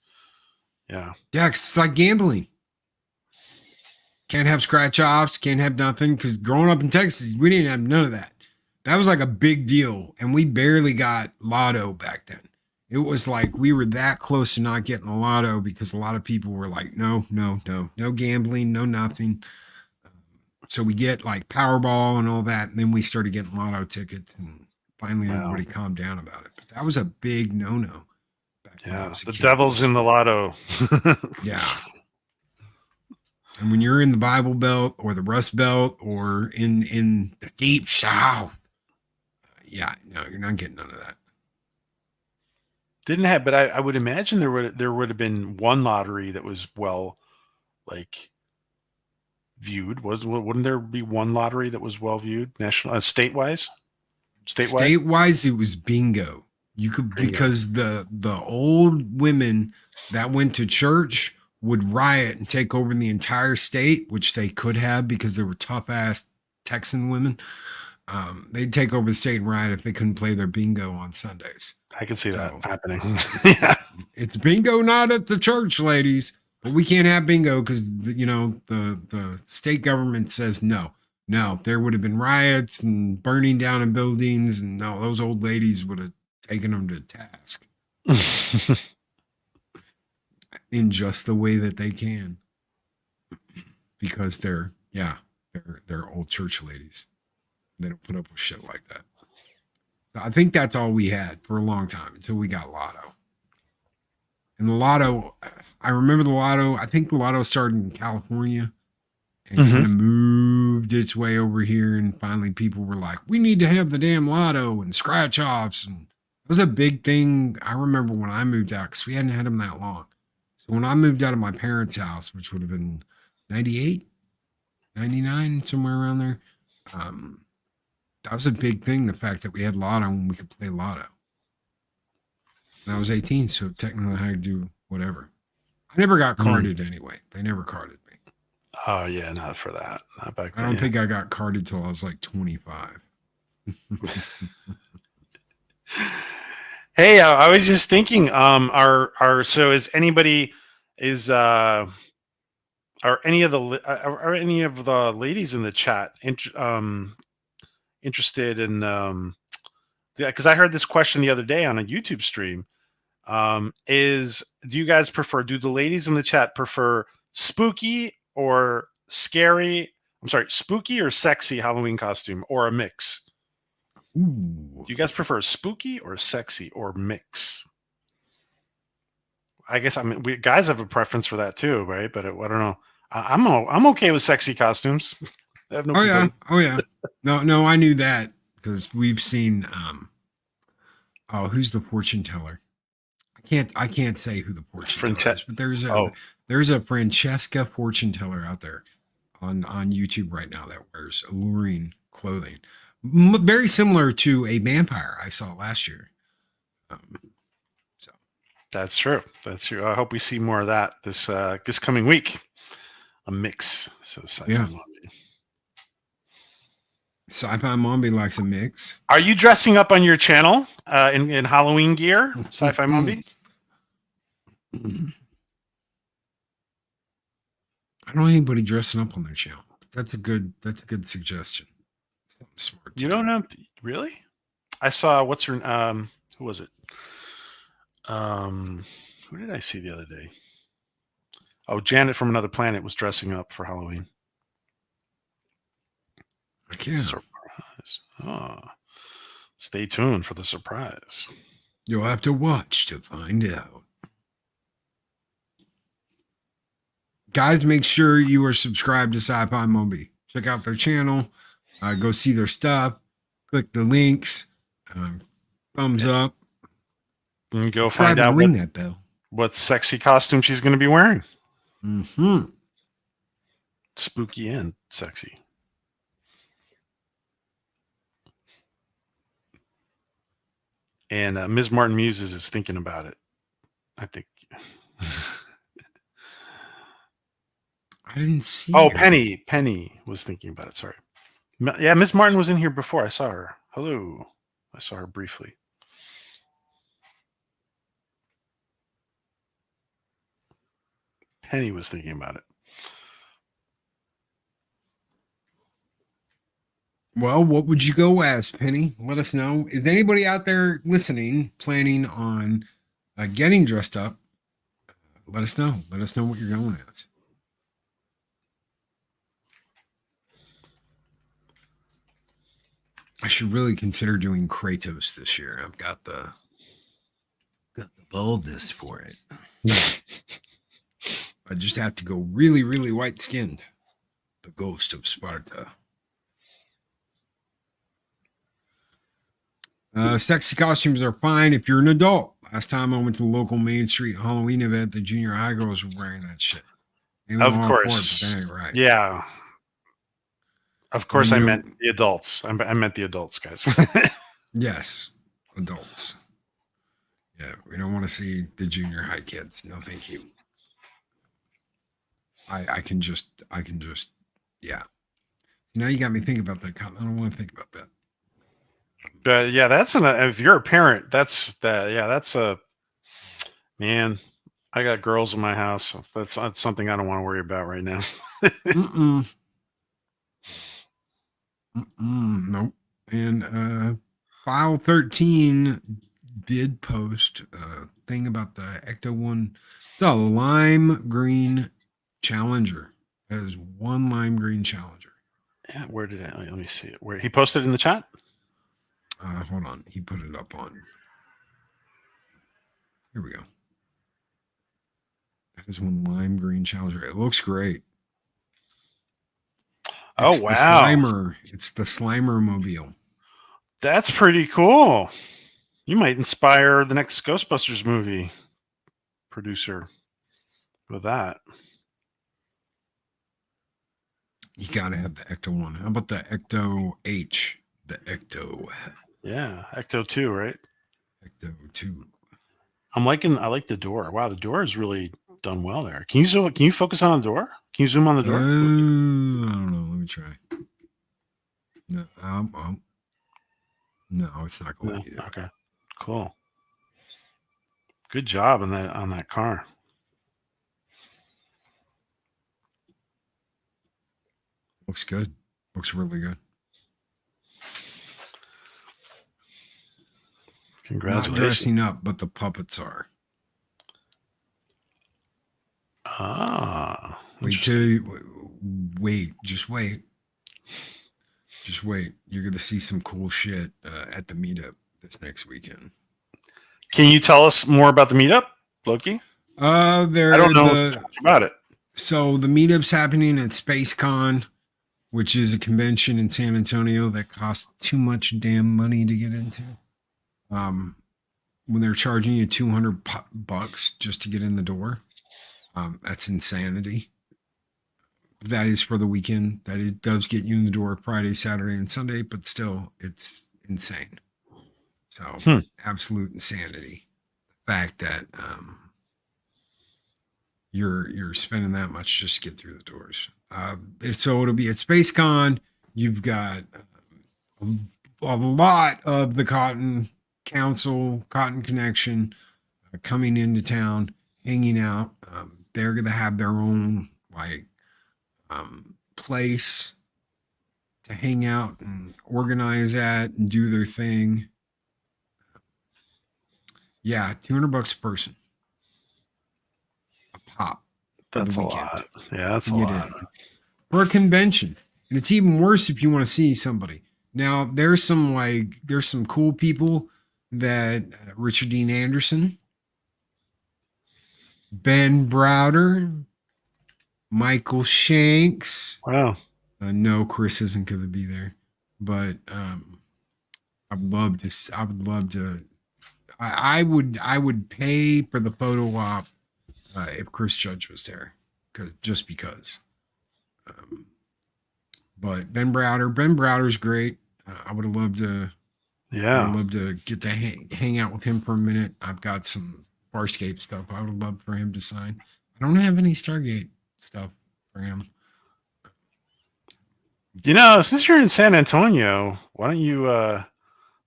C: Yeah.
B: Yeah, 'cause it's like gambling. Can't have scratch offs, can't have nothing. Because growing up in Texas, we didn't have none of that. That was like a big deal. And we barely got lotto back then. It was like we were that close to not getting a lotto because a lot of people were like, no gambling, no nothing. So we get like Powerball and all that. And then we started getting lotto tickets. And finally, everybody calmed down about it. But that was a big no.
C: Yeah. The devil's in the lotto.
B: Yeah. And when you're in the Bible Belt or the Rust Belt or in the Deep South, yeah, no, you're not getting none of that.
C: Didn't have, but I would imagine there would have been one lottery that was well, like, viewed. Wouldn't there be one lottery that was well viewed national, statewide?
B: Statewide, it was bingo. You could because the old women that went to church would riot and take over the entire state, which they could have because they were tough ass Texan women. They'd take over the state and riot if they couldn't play their bingo on Sundays.
C: I can see that happening. Yeah.
B: It's bingo night at the church, ladies, but we can't have bingo because the state government says no. There would have been riots and burning down of buildings, and no, those old ladies would have taken them to task in just the way that they can, because they're old church ladies. They don't put up with shit like that. I think that's all we had for a long time until we got lotto. And the lotto, I remember the lotto. I think the lotto started in California and kind of moved its way over here. And finally people were like, we need to have the damn lotto and scratch offs. And it was a big thing. I remember when I moved out, because we hadn't had them that long. So when I moved out of my parents' house, which would have been 98, 99, somewhere around there, that was a big thing, the fact that we had lotto and we could play lotto. And I was 18, so technically I could do whatever. I never got carded anyway. They never carded me.
C: Oh, yeah, not for that. Not back then.
B: I don't think I got carded till I was like 25.
C: Hey, I was just thinking, are any of the ladies in the chat interested in, because I heard this question the other day on a YouTube stream, do the ladies in the chat prefer spooky or sexy Halloween costume, or a mix?
B: Ooh.
C: Do you guys prefer spooky or sexy or mix? I guess, guys have a preference for that too, right? But I don't know. I'm okay with sexy costumes. I have no complaints.
B: Oh yeah. No, I knew that because we've seen. Who's the fortune teller? I can't say who the fortune teller is, but there's a Francesca fortune teller out there on YouTube right now that wears alluring clothing, very similar to a vampire I saw last year. So
C: that's true. I hope we see more of that this coming week. A mix. So
B: Sci-Fi Mombi likes a mix.
C: Are you dressing up on your channel in Halloween gear, Sci-Fi Mombi?
B: I don't know anybody dressing up on their channel. That's a good suggestion. Something smart.
C: You don't know, really? I saw who was it? Who did I see the other day? Oh, Janet from Another Planet was dressing up for Halloween.
B: I can't.
C: Surprise. Oh, stay tuned for the surprise.
B: You'll have to watch to find out. Guys, make sure you are subscribed to Sci-Fi Moby. Check out their channel. Go see their stuff. Click the links. Thumbs up.
C: And go find out
B: ring that bell.
C: What sexy costume she's going to be wearing.
B: Mm-hmm.
C: Spooky and sexy. And Ms. Martin Muses is thinking about it. I think.
B: I didn't see.
C: Oh, her. Penny was thinking about it. Sorry. Yeah, Ms. Martin was in here before. I saw her. Hello. I saw her briefly. Penny was thinking about it.
B: Well, what would you go as, Penny? Let us know. Is anybody out there listening planning on getting dressed up? Let us know. Let us know what you're going as. I should really consider doing Kratos this year. I've got the boldness for it. I just have to go really, really white skinned. The ghost of Sparta. Sexy costumes are fine if you're an adult. Last time I went to the local Main Street Halloween event, the junior high girls were wearing that shit.
C: Of course.
B: Right.
C: Yeah. Of course, I meant the adults. I meant the adults, guys.
B: Yes, adults. Yeah, we don't want to see the junior high kids. No, thank you. I can just, yeah. Now you got me thinking about that. I don't want to think about that.
C: Yeah, if you're a parent, that's a man. I got girls in my house. That's something I don't want to worry about right now.
B: Nope. And File 13 did post a thing about the Ecto one. It's a lime green Challenger. That is one lime green Challenger.
C: Yeah, where did I? Let me see it. Where he posted it in the chat?
B: Hold on. He put it up on. Here we go. That is one lime green Challenger. It looks great. It's
C: wow.
B: The Slimer. It's the Slimer mobile.
C: That's pretty cool. You might inspire the next Ghostbusters movie producer with that.
B: You got to have the Ecto one. How about the Ecto H? The Ecto.
C: Yeah, Ecto 2, right?
B: Ecto 2.
C: I like the door. Wow, the door is really done well there. Can you focus on the door? Can you zoom on the door?
B: I don't know. Let me try. No, no, it's not going to let me do it.
C: Okay, cool. Good job on that car.
B: Looks good. Looks really good.
C: Congratulations.
B: Not dressing up, but the puppets are.
C: Ah.
B: Wait. Just wait. You're going to see some cool shit at the meetup this next weekend.
C: Can you tell us more about the meetup, Loki?
B: I don't
C: know about it.
B: So the meetup's happening at SpaceCon, which is a convention in San Antonio that costs too much damn money to get into. When they're charging you $200 just to get in the door, that's insanity. That is for the weekend. That does get you in the door Friday, Saturday, and Sunday, but still, it's insane. So absolute insanity. The fact that you're spending that much just to get through the doors. So it'll be at SpaceCon. You've got a lot of the Cotton Council, Cotton Connection coming into town, hanging out. They're going to have their own place to hang out and organize at and do their thing. Yeah, $200 a person. A pop.
C: That's a lot. Yeah, that's a lot.
B: For a convention. And it's even worse if you want to see somebody. Now, there's some cool people that Richard Dean Anderson, Ben Browder, Michael Shanks.
C: Wow.
B: No, Chris isn't going to be there, but I would pay for the photo op if Chris Judge was there, because. But Ben Browder's great. I would have loved to. Yeah, I would love to get to hang out with him for a minute. I've got some Farscape stuff I would love for him to sign. I don't have any Stargate stuff for him.
C: Since you're in San Antonio, why don't you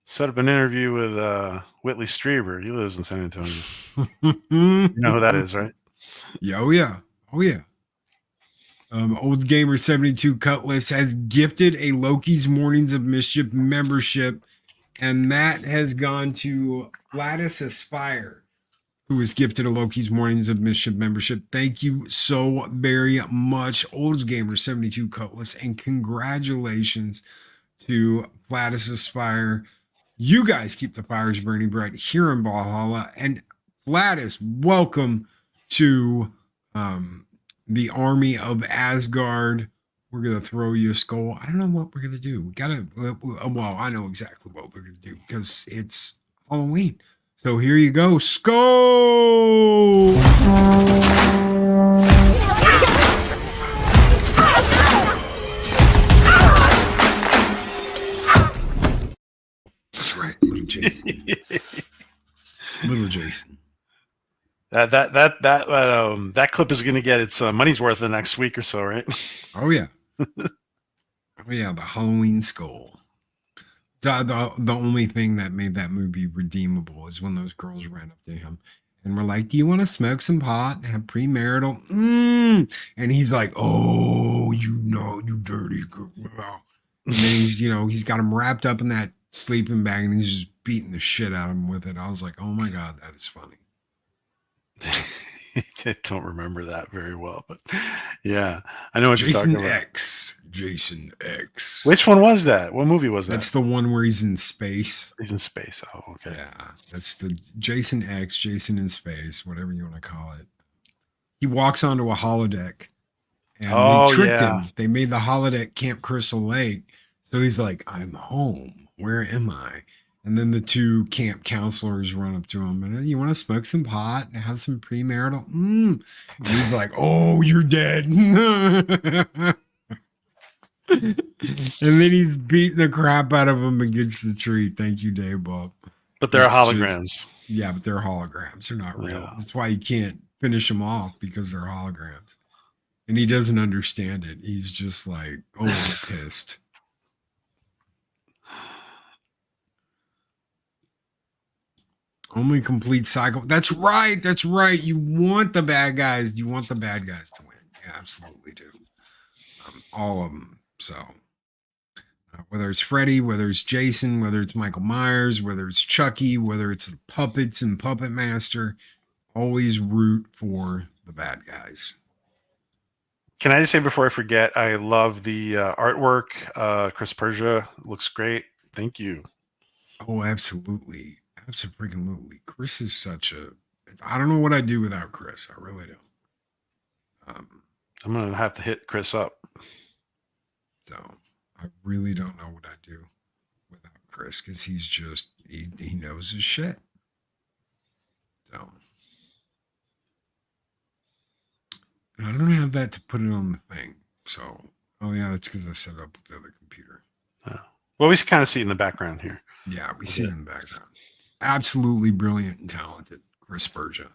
C: set up an interview with Whitley Strieber? He lives in San Antonio. You know who that is, right?
B: Yeah, oh yeah. Oh yeah. Olds Gamer 72 Cutlass has gifted a Loki's Mornings of Mischief membership, and that has gone to Gladys Aspire, who was gifted a Loki's Mornings of Mischief membership. Thank you so very much, Olds Gamer 72 Cutlass, and congratulations to Gladys Aspire. You guys keep the fires burning bright here in Valhalla. And Gladys, welcome to the army of Asgard. We're going to throw you a skull. I don't know what we're going to do. We got to, well, I know exactly what we're going to do because it's Halloween. So here you go. Skull! That's right, little Jason. Little Jason.
C: That clip is going to get its money's worth the next week or so, right?
B: Oh yeah, oh yeah. The Halloween skull. The only thing that made that movie redeemable is when those girls ran up to him and were like, "Do you want to smoke some pot and have premarital?" And he's like, "Oh, you know, you dirty girl." And then he's got him wrapped up in that sleeping bag and he's just beating the shit out of him with it. I was like, "Oh my god, that is funny."
C: I don't remember that very well, but yeah, I know what
B: Jason
C: you're talking about.
B: Jason X.
C: Which one was that? What movie was that?
B: That's the one where he's in space.
C: He's in space. Oh, okay.
B: Yeah, that's the Jason X, Jason in space, whatever you want to call it. He walks onto a holodeck, and they tricked him. They made the holodeck Camp Crystal Lake, so he's like, "I'm home. Where am I?" And then the two camp counselors run up to him and, "You want to smoke some pot and have some premarital?" And he's like, "Oh, you're dead." And then he's beating the crap out of him against the tree. Thank you, Dave Bob.
C: But they're holograms.
B: Yeah, but they're holograms. They're not real.
C: Yeah.
B: That's why you can't finish them off, because they're holograms. And he doesn't understand it. He's just like, oh, pissed. Only complete cycle. That's right. That's right. You want the bad guys. You want the bad guys to win. You absolutely do. All of them. So whether it's Freddy, whether it's Jason, whether it's Michael Myers, whether it's Chucky, whether it's the puppets and Puppet Master, always root for the bad guys.
C: Can I just say before I forget, I love the artwork. Chris Persia looks great. Thank you.
B: Oh, absolutely. Absolutely. Chris is such a... I don't know what I'd do without Chris. I really don't.
C: I'm going to have to hit Chris up.
B: So I really don't know what I'd do without Chris, because he's just... He knows his shit. So... And I don't have that to put it on the thing. So, oh yeah, that's because I set it up with the other computer.
C: Well, we kind of see it in the background here.
B: Yeah, we see it in the background. Absolutely brilliant and talented, Chris Persia.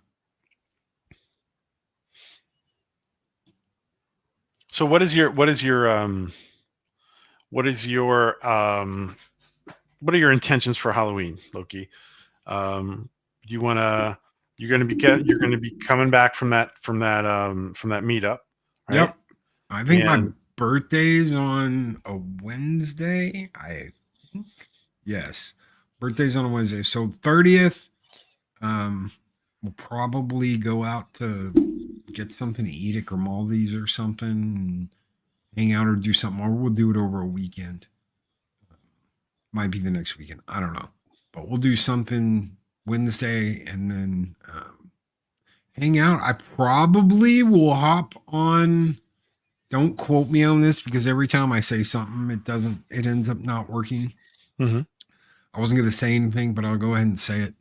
C: So what are your intentions for Halloween, Loki? You want to... You're going to be coming back from that meetup, right?
B: Yep. I think my birthday's on a Wednesday. I think. Yes. Birthday's on a Wednesday. So 30th, we'll probably go out to get something to eat at Grimaldi's or something, and hang out or do something, or we'll do it over a weekend. Might be the next weekend. I don't know. But we'll do something Wednesday and then hang out. I probably will hop on. Don't quote me on this, because every time I say something, it ends up not working.
C: Mm-hmm.
B: I wasn't going to say anything, but I'll go ahead and say it.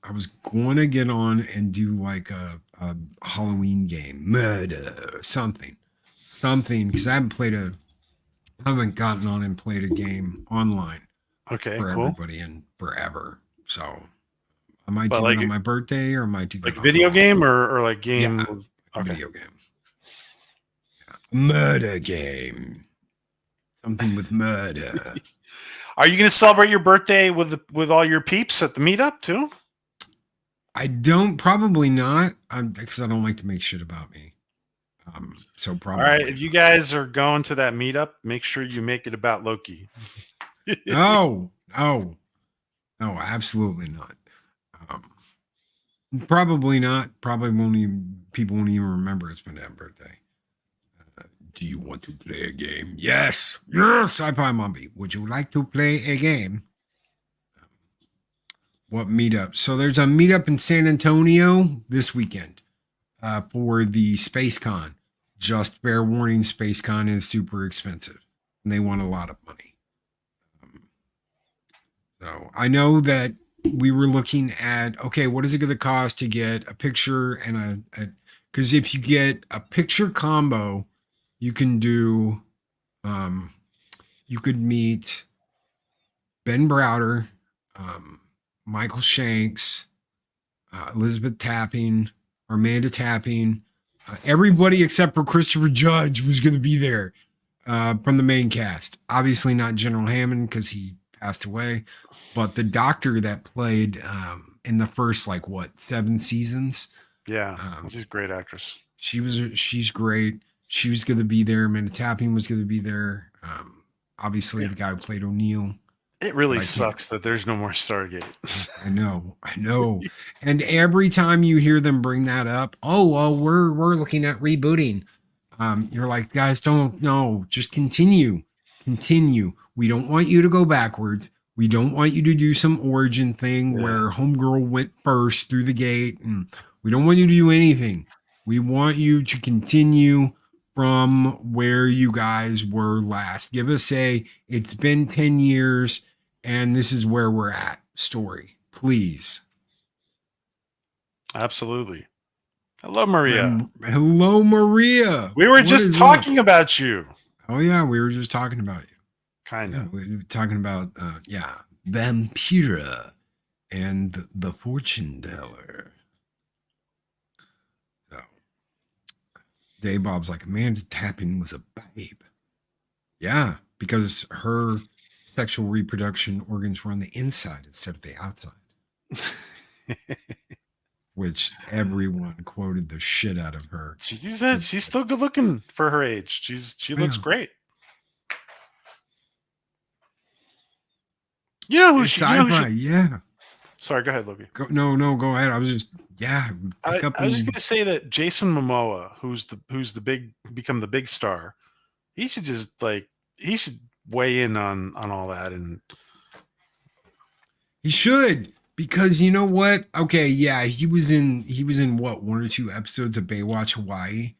B: I was going to get on and do like a Halloween game, murder, something, because I haven't gotten on and played a game online.
C: Okay,
B: for
C: cool.
B: Everybody in forever. So I might do it on my birthday, or I might do that
C: like video game or like game.
B: Yeah, okay. Video game. Yeah. Murder game. Something with murder.
C: Are you going to celebrate your birthday with all your peeps at the meetup too?
B: I don't, probably not, because I don't like to make shit about me. So
C: All
B: probably.
C: right, if you guys are going to that meetup, make sure you make it about Loki.
B: No, no, no, absolutely not. Um, Probably not. Probably won't even, people won't even remember it's my dad's birthday. Do you want to play a game? Yes. Yes, I buy Mommy. Would you like to play a game? What meetup? So there's a meetup in San Antonio this weekend for the Space Con. Just fair warning, Space Con is super expensive and they want a lot of money. So I know that we were looking at, okay, what is it going to cost to get a picture and because if you get a picture combo, you can do, you could meet Ben Browder, Michael Shanks, Elizabeth Tapping, Amanda Tapping, everybody except for Christopher Judge was going to be there from the main cast. Obviously not General Hammond because he passed away, but the doctor that played in the first 7 seasons.
C: Yeah, she's a great actress.
B: She's great. She was going to be there. Amanda Tapping was going to be there. Obviously, the guy who played O'Neill.
C: It really sucks that there's no more Stargate.
B: I know. And every time you hear them bring that up, oh well, we're looking at rebooting. You're like, guys, just continue. We don't want you to go backwards. We don't want you to do some origin thing where Homegirl went first through the gate, and we don't want you to do anything. We want you to continue from where you guys were last. Give us it's been 10 years and this is where we're at story, please.
C: Absolutely. Hello, Maria.
B: Hello, Maria.
C: We were just talking about you.
B: Oh, yeah. We were just talking about you.
C: Kind of.
B: We were talking about, Vampira and the fortune teller. So, Dave Bob's like, Amanda Tapping was a babe. Yeah, because her sexual reproduction organs were on the inside instead of the outside. Which everyone quoted the shit out of her.
C: She said she's still good looking for her age. She looks great. You know who she is?
B: Yeah.
C: Sorry, go ahead, Loki.
B: No, go ahead. I was just
C: I was just gonna say that Jason Momoa, who's become the big star, he should just he should weigh in on all that, and
B: he should, because you know what? Okay, yeah, he was in what, 1 or 2 episodes of Baywatch Hawaii,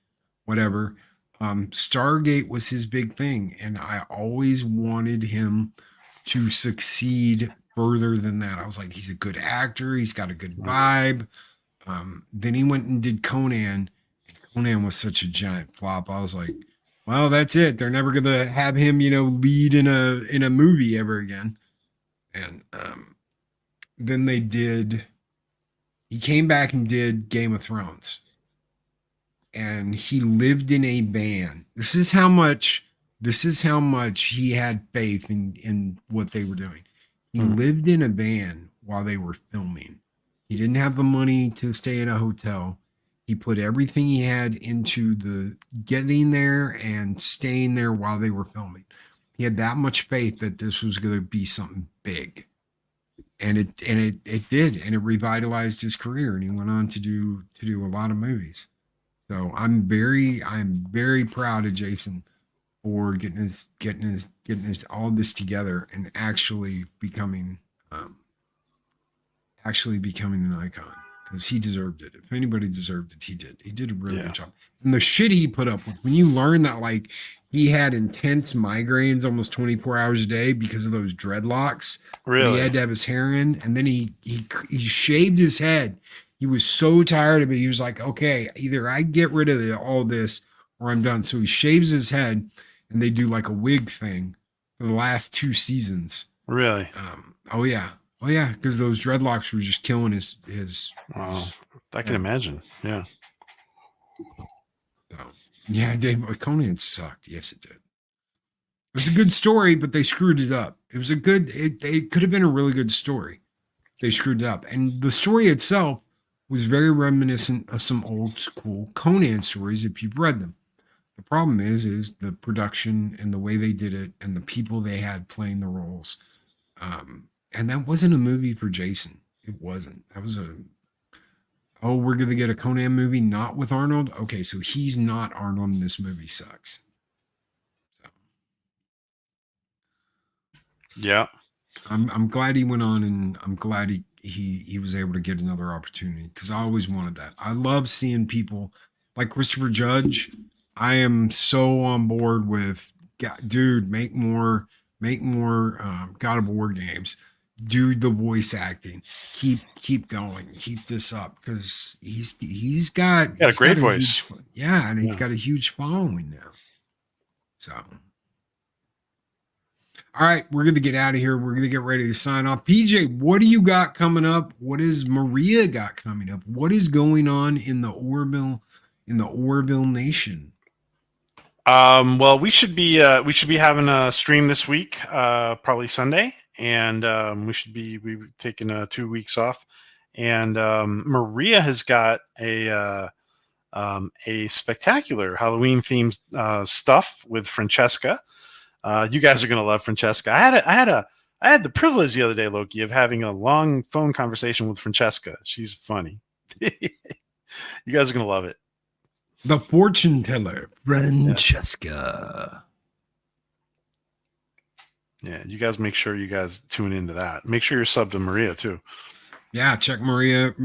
B: whatever. Stargate was his big thing, and I always wanted him to succeed further than that. I was like, he's a good actor, he's got a good vibe. Then he went and did Conan, and Conan was such a giant flop. I was like, well, that's it. They're never gonna have him, lead in a movie ever again. And then he came back and did Game of Thrones. And he lived in a van. This is how much he had faith in what they were doing. He lived in a van while they were filming. He didn't have the money to stay at a hotel. He put everything he had into the getting there and staying there while they were filming. He had that much faith that this was going to be something big. And it did, and it revitalized his career, and he went on to do a lot of movies. So I'm very proud of Jason for getting his all this together and actually becoming an icon, because he deserved it. If anybody deserved it, he did. He did a really good job. And the shit he put up with, when you learn that he had intense migraines almost 24 hours a day because of those dreadlocks.
C: Really?
B: He had to have his hair in, and then he shaved his head. He was so tired of it. He was like, okay, either I get rid of all this or I'm done. So he shaves his head, and they do a wig thing for the last 2 seasons.
C: Really?
B: Oh yeah, because those dreadlocks were just killing his.
C: I can imagine. Yeah.
B: So, yeah, Conan sucked. Yes, it did. It was a good story, but they screwed it up. It was it could have been a really good story. They screwed it up. And the story itself was very reminiscent of some old school Conan stories if you've read them. The problem is the production and the way they did it and the people they had playing the roles. And that wasn't a movie for Jason. It wasn't. That was oh, we're going to get a Conan movie not with Arnold? Okay, so he's not Arnold and this movie sucks. So.
C: Yeah.
B: I'm glad he went on, and I'm glad he was able to get another opportunity, because I always wanted that. I love seeing people like Christopher Judge. I am so on board with, dude, make more God of War games. Do the voice acting. Keep going. Keep this up, because he's got
C: a great voice.
B: He's got a huge following now. So. All right, we're going to get out of here. We're going to get ready to sign off. PJ, what do you got coming up? What is Maria got coming up? What is going on in the Orville Nation?
C: Well, we should be having a stream this week, probably Sunday, and we're taking 2 weeks off. And Maria has got a spectacular Halloween themed stuff with Francesca. You guys are gonna love Francesca. I had the privilege the other day, Loki, of having a long phone conversation with Francesca. She's funny. You guys are gonna love it.
B: The fortune teller, Francesca.
C: Yeah, you guys make sure you guys tune into that. Make sure you're subbed to Maria too.
B: Yeah, check Maria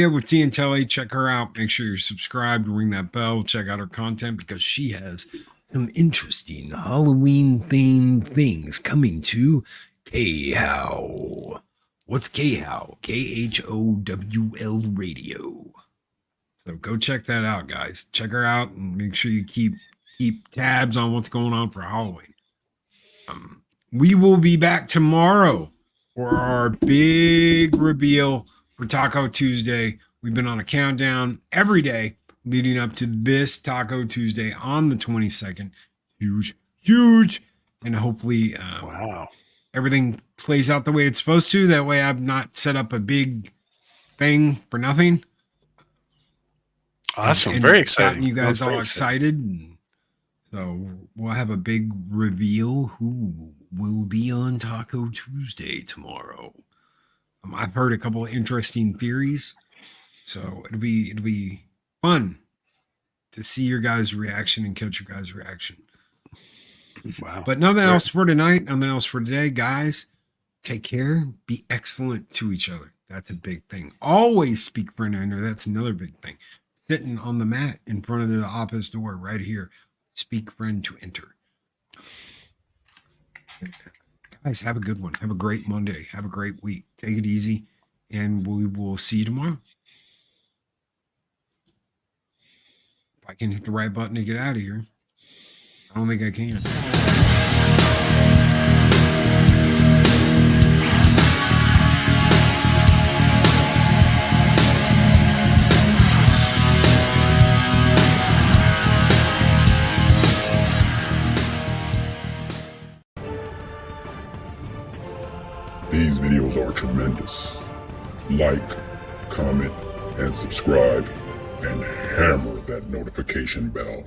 B: with T and Telly. Check her out. Make sure you're subscribed, ring that bell, check out her content, because she has some interesting Halloween themed things coming to KHOW. What's KHOW? KHOWL Radio. So go check that out, guys. Check her out and make sure you keep tabs on what's going on for Halloween. We will be back tomorrow for our big reveal for Taco Tuesday. We've been on a countdown every day leading up to this Taco Tuesday on the 22nd. Huge. And hopefully everything plays out the way it's supposed to. That way I've not set up a big thing for nothing.
C: Awesome. Very exciting.
B: Gotten you guys all excited. And so we'll have a big reveal who will be on Taco Tuesday tomorrow. I've heard a couple of interesting theories. So it'll be fun to see your guys' reaction and catch your guys' reaction.
C: Wow.
B: But nothing else for tonight, nothing else for today, guys. Take care. Be excellent to each other. That's a big thing. Always speak friend enter. That's another big thing. Sitting on the mat in front of the office door right here. Speak friend to enter. Guys, have a good one. Have a great Monday. Have a great week. Take it easy. And we will see you tomorrow. If I can hit the right button to get out of here. I don't think I can.
D: These videos are tremendous. Like, comment, and subscribe, and hammer that notification bell.